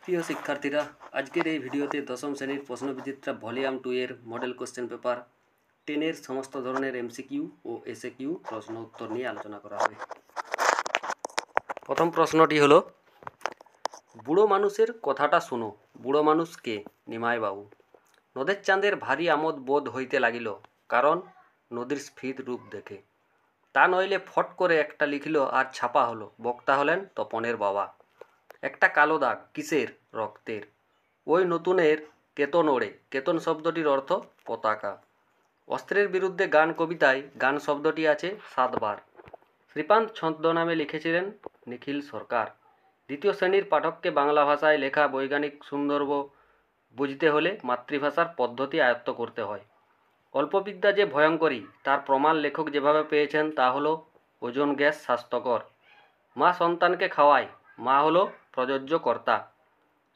প্রিয় শিক্ষার্থীরা, আজকের এই ভিডিওতে দশম শ্রেণীর প্রশ্নবিচিত্রা ভলিউম 2 এর মডেল কোশ্চেন পেপার 10 এর সমস্ত ধরনের এমসিকিউ ও এসএকিউ প্রশ্ন উত্তর নিয়ে আলোচনা করা হবে। প্রথম প্রশ্নটি হলো, বুড়ো মানুষের কথাটা শোনো, বুড়ো মানুষ কে? নিমাই বাবু। নদের চাঁদের ভারী আমোদ বোধ হইতে লাগিল, কারণ নদীর স্ফীত রূপ দেখে। তা নইলে ফট করে একটা লিখিল আর ছাপা হলো। বক্তা হলেন তপনের বাবা। একটা কালো দাগ, কিসের? রক্তের। ওই নতুনের কেতন ওড়ে। কেতন শব্দটির অর্থ পতাকা। অস্ত্রের বিরুদ্ধে গান কবিতায় গান শব্দটি আছে 7 বার। শ্রীপান্ত ছদ্মনামে লিখেছিলেন নিখিল সরকার। দ্বিতীয় শ্রেণীর পাঠককে বাংলা ভাষায় লেখা বৈজ্ঞানিক সুন্দর্ভ বুঝতে হলে মাতৃভাষার পদ্ধতি আয়ত্ত করতে হয়। অল্পবিদ্যা যে ভয়ঙ্করী তার প্রমাণ লেখক যেভাবে পেয়েছেন তা হলো ওজন গ্যাস স্বাস্থ্যকর। মা সন্তানকে খাওয়ায়, মা হলো প্রযোজ্য কর্তা।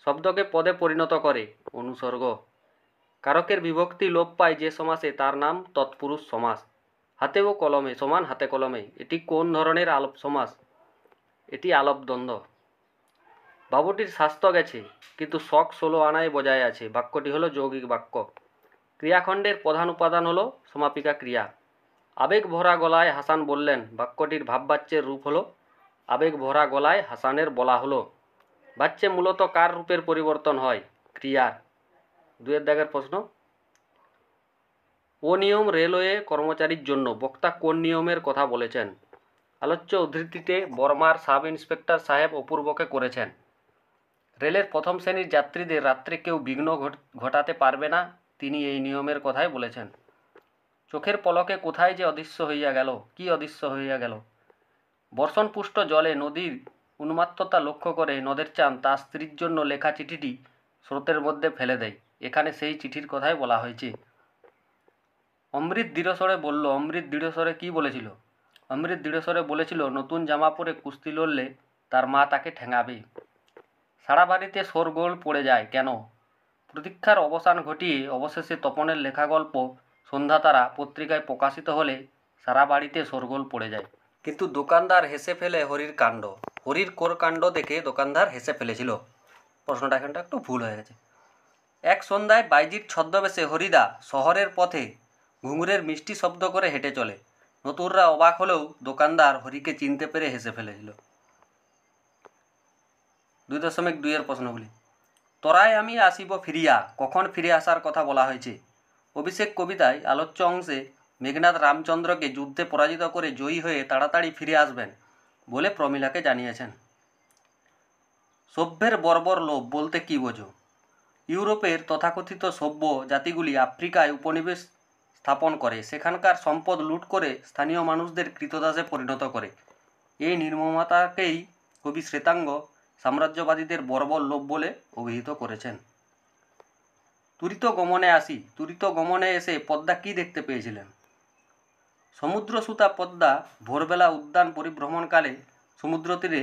শব্দকে পদে পরিণত করে, অনুসর্গ। কারকের বিভক্তি লোপ পায় যে সমাসে তার নাম তৎপুরুষ সমাস। হাতে ও কলমে সমান হাতে কলমে, এটি কোন ধরনের আলপ সমাস? এটি আলপ দ্বন্দ্ব। বাবুটির স্বাস্থ্য গেছে কিন্তু শখ 16 আনায় বজায় আছে। বাক্যটি হলো যৌগিক বাক্য। ক্রিয়াখণ্ডের প্রধান উপাদান হলো সমাপিকা ক্রিয়া। আবেগ ভরা গলায় হাসান বললেন, বাক্যটির ভাববাচ্যের রূপ হলো আবেগ ভরা গলায় হাসানের বলা হলো। বাচ্যে মূলত কার রূপের পরিবর্তন হয়? ক্রিয়ার। 2 দাগের প্রশ্ন, অনিয়ম রেলওয়ে কর্মচারীর জন্য। বক্তা কোন নিয়মের কথা বলেছেন? আলোচ্য উদ্ধৃতিতে বর্মার সাব ইন্সপেক্টর সাহেব অপূর্বকে করেছেন। রেলের প্রথম শ্রেণীর যাত্রীদের রাত্রে কেউ বিঘ্ন ঘটাতে পারবে না, তিনি এই নিয়মের কথাই বলেছেন। চোখের পলকে কোথায় যে অদৃশ্য হইয়া গেল, কি অদৃশ্য হইয়া গেল? বর্ষণপুষ্ট জলে নদীর উন্মাত্ততা লক্ষ্য করে নদের চাঁদ তার স্ত্রীর জন্য লেখা চিঠিটি স্রোতের মধ্যে ফেলে দেয়। এখানে সেই চিঠির কথাই বলা হয়েছে। অমৃত দৃঢ়স্বরে বলল। অমৃত দৃঢ়স্বরে কি বলেছিল? অমৃত দৃঢ়স্বরে বলেছিল, নতুন জামা পরে কুস্তি লড়লে তার মা তাকে ঠেঙাবে। সারা বাড়িতে শোরগোল পড়ে যায় কেন? প্রতীক্ষার অবসান ঘটিয়ে অবশেষে তপনের লেখা গল্প সন্ধ্যাতারা পত্রিকায় প্রকাশিত হলে সারা বাড়িতে শোরগোল পড়ে যায়। কিন্তু দোকানদার হেসে ফেলে হরির কাণ্ড। হরির কোর কাণ্ড দেখে দোকানদার হেসে ফেলেছিল। প্রশ্নটা এখানটা একটু ভুল হয়ে গেছে। এক সন্ধ্যায় বাইজির ছদ্মবেশে হরিদা শহরের পথে ঘুঙুরের মিষ্টি শব্দ করে হেঁটে চলে। নতুনরা অবাক হলেও দোকানদার হরিকে চিনতে পেরে হেসে ফেলেছিল। 2.2 এর প্রশ্নগুলি, তোরায় আমি আসিব ফিরিয়া, কখন ফিরে আসার কথা বলা হয়েছে? অভিষেক কবিতায় আলোচ্য অংশে মেঘনাদ রামচন্দ্রকে যুদ্ধে পরাজিত করে জয়ী হয়ে তাড়াতাড়ি ফিরে আসবেন বলে প্রমীলাকে জানিয়েছেন। সভ্যের বর্বর লোভ বলতে কি বোঝো? ইউরোপের তথাকথিত সভ্য জাতিগুলি আফ্রিকায় উপনিবেশ স্থাপন করে, সেখানকার সম্পদ লুট করে স্থানীয় মানুষদের কৃতদাসে পরিণত করে। এই নির্মমতাকেই কবি শ্বেতাঙ্গ সাম্রাজ্যবাদীদের বর্বর লোভ বলে অভিহিত করেছেন। তুরিত গমনে আসি। তুরিত গমনে এসে পদ্মা কি দেখতে পেয়েছিলেন? সমুদ্রসুতা পদ্মা ভোরবেলা উদ্যান পরিভ্রমণকালে সমুদ্র তীরে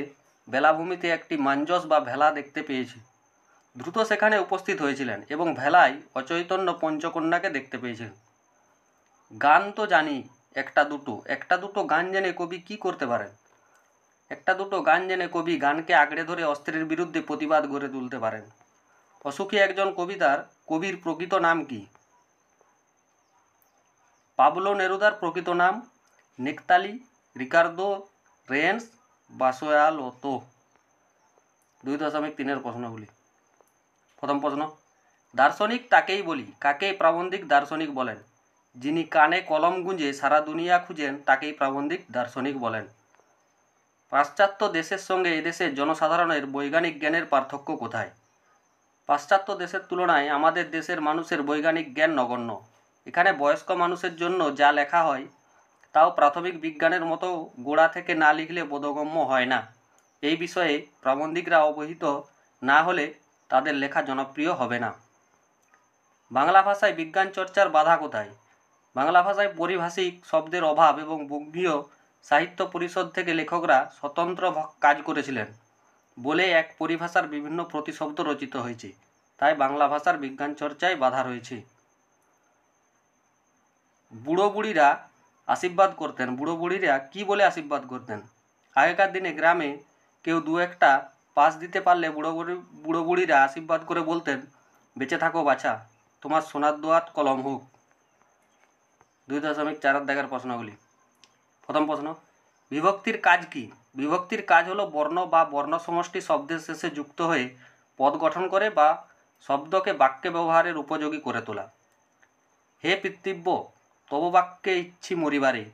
বেলাভূমিতে একটি মাঞ্জস বা ভেলা দেখতে পেয়েছি। দ্রুত সেখানে উপস্থিত হয়েছিলেন এবং ভেলায় অচৈতন্য পঞ্চকন্যাকে দেখতে পেয়েছিলেন। গান তো জানি একটা দুটো গান জেনে কবি কি করতে পারেন? একটা দুটো গান জেনে কবি গানকে আঁকড়ে ধরে অস্ত্রের বিরুদ্ধে প্রতিবাদ গড়ে তুলতে পারেন। অসুখী একজন কবির প্রকৃত নাম কি? পাবলো নেরুদার প্রকৃত নাম নেকতালি রিকার্দো রেন্স বাসোয়ালোতো। 2.3 এর প্রশ্নগুলি। প্রথম প্রশ্ন, দার্শনিক তাকেই বলি, কাকে প্রাবন্ধিক দার্শনিক বলেন? যিনি কানে কলম গুঁজে সারা দুনিয়া খুঁজেন তাকেই প্রাবন্ধিক দার্শনিক বলেন। পাশ্চাত্য দেশের সঙ্গে এদেশের জনসাধারণের বৈজ্ঞানিক জ্ঞানের পার্থক্য কোথায়? পাশ্চাত্য দেশের তুলনায় আমাদের দেশের মানুষের বৈজ্ঞানিক জ্ঞান নগণ্য। এখানে বয়স্ক মানুষের জন্য যা লেখা হয় তাও প্রাথমিক বিজ্ঞানের মতো গোড়া থেকে না লিখলে বোধগম্য হয় না। এই বিষয়ে প্রাবন্ধিকরা অবহিত না হলে তাদের লেখা জনপ্রিয় হবে না। বাংলা ভাষায় বিজ্ঞান চর্চার বাধা কোথায়? বাংলা ভাষায় পারিভাষিক শব্দের অভাব এবং বঙ্গীয় সাহিত্য পরিষদ থেকে লেখকরা স্বতন্ত্র কাজ করেছিলেন বলে এক পরিভাষার বিভিন্ন প্রতিশব্দ রচিত হয়েছে, তাই বাংলা ভাষার বিজ্ঞান চর্চায় বাধা রয়েছে। বুড়ো বুড়িরা আশীর্বাদ করতেন। বুড়ো বুড়িরা কি বলে আশীর্বাদ করতেন? আগেকার দিনে গ্রামে কেউ দু একটা পাশ দিতে পারলে বুড়ো বুড়িরা আশীর্বাদ করে বলতেন, বেঁচে থাকো বাছা, তোমার সোনার দোয়াত কলম হোক। 2.4 দাগের প্রশ্নগুলি। প্রথম প্রশ্ন, বিভক্তির কাজ কি? বিভক্তির কাজ হলো বর্ণ বা বর্ণ সমষ্টি শব্দের শেষে যুক্ত হয়ে পদ গঠন করে বা শব্দকে বাক্যে ব্যবহারের উপযোগী করে তোলা। হে পিতৃব্য, তব বাক্যে ইচ্ছি মরিবারে,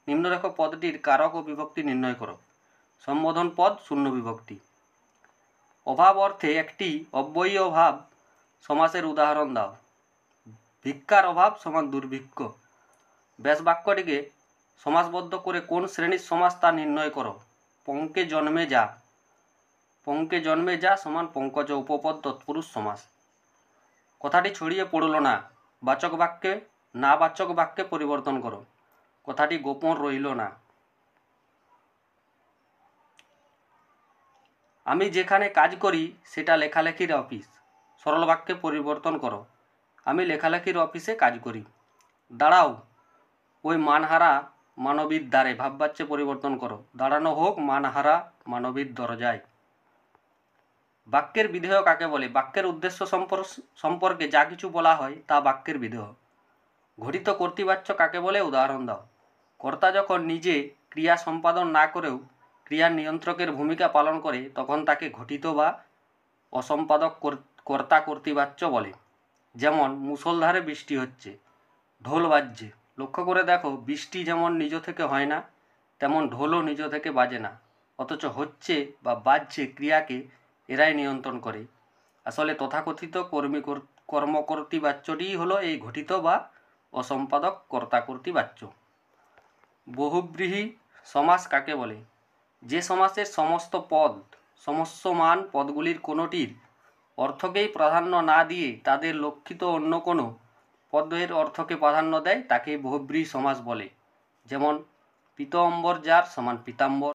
নিম্নরেখ পদটির কারক ও বিভক্তি নির্ণয় করো। সম্বোধন পদ শূন্য বিভক্তি। অভাব অর্থে একটি অব্যয়ী অভাব সমাসের উদাহরণ দাও। ভিক্ষার অভাব সমান দুর্ভিক্ষ। ব্যাস বাক্যটিকে সমাসবদ্ধ করে কোন শ্রেণীর সমাস তা নির্ণয় করো। পঙ্কে জন্মে যা। পঙ্কে জন্মে যা সমান পঙ্কজ উপপদ তৎপুরুষ সমাস। কথাটি ছড়িয়ে পড়ল না, বাচক বাক্যে না বাচক বাক্যে পরিবর্তন করো। কথাটি গোপন রইল না। আমি যেখানে কাজ করি সেটা লেখালেখির অফিস। সরল বাক্যে পরিবর্তন করো। আমি লেখালেখির অফিসে কাজ করি। দাঁড়াও, ওই মানহারা মানবীর দ্বারে ভাববাচ্যে পরিবর্তন করো। দাঁড়ানো হোক মানহারা মানবীর দরজায়। বাক্যের বিধেয় কাকে বলে? বাক্যের উদ্দেশ্য সম্পর্কে যা কিছু বলা হয় তা বাক্যের বিধেয়। ঘটিত কর্তৃবাচ্য কাকে বলে? উদাহরণ দাও। কর্তা যখন নিজে ক্রিয়া সম্পাদন না করেও ক্রিয়ার নিয়ন্ত্রকের ভূমিকা পালন করে তখন তাকে ঘটিত বা অসম্পাদক কর্তা কর্তৃবাচ্য বলে। যেমন মুষলধারে বৃষ্টি হচ্ছে, ঢোল বাজছে। লক্ষ্য করে দেখো, বৃষ্টি যেমন নিজ থেকে হয় না তেমন ঢোলও নিজ থেকে বাজে না, অথচ হচ্ছে বা বাজছে ক্রিয়াকে এরাই নিয়ন্ত্রণ করে। আসলে তথাকথিত কর্মকর্তৃবাচ্যটিই হলো এই ঘটিত বা অসম্পাদক কর্তা কর্তৃবাচ্য। বহুব্রীহি সমাস কাকে বলে? যে সমাসের সমস্ত পদ সমস্যমান পদগুলির কোনোটির অর্থকেই প্রাধান্য না দিয়ে তাদের লক্ষিত অন্য কোনো পদের অর্থকে প্রাধান্য দেয় তাকে বহুব্রীহি সমাস বলে। যেমন পীতাম্বর যার সমান পীতাম্বর।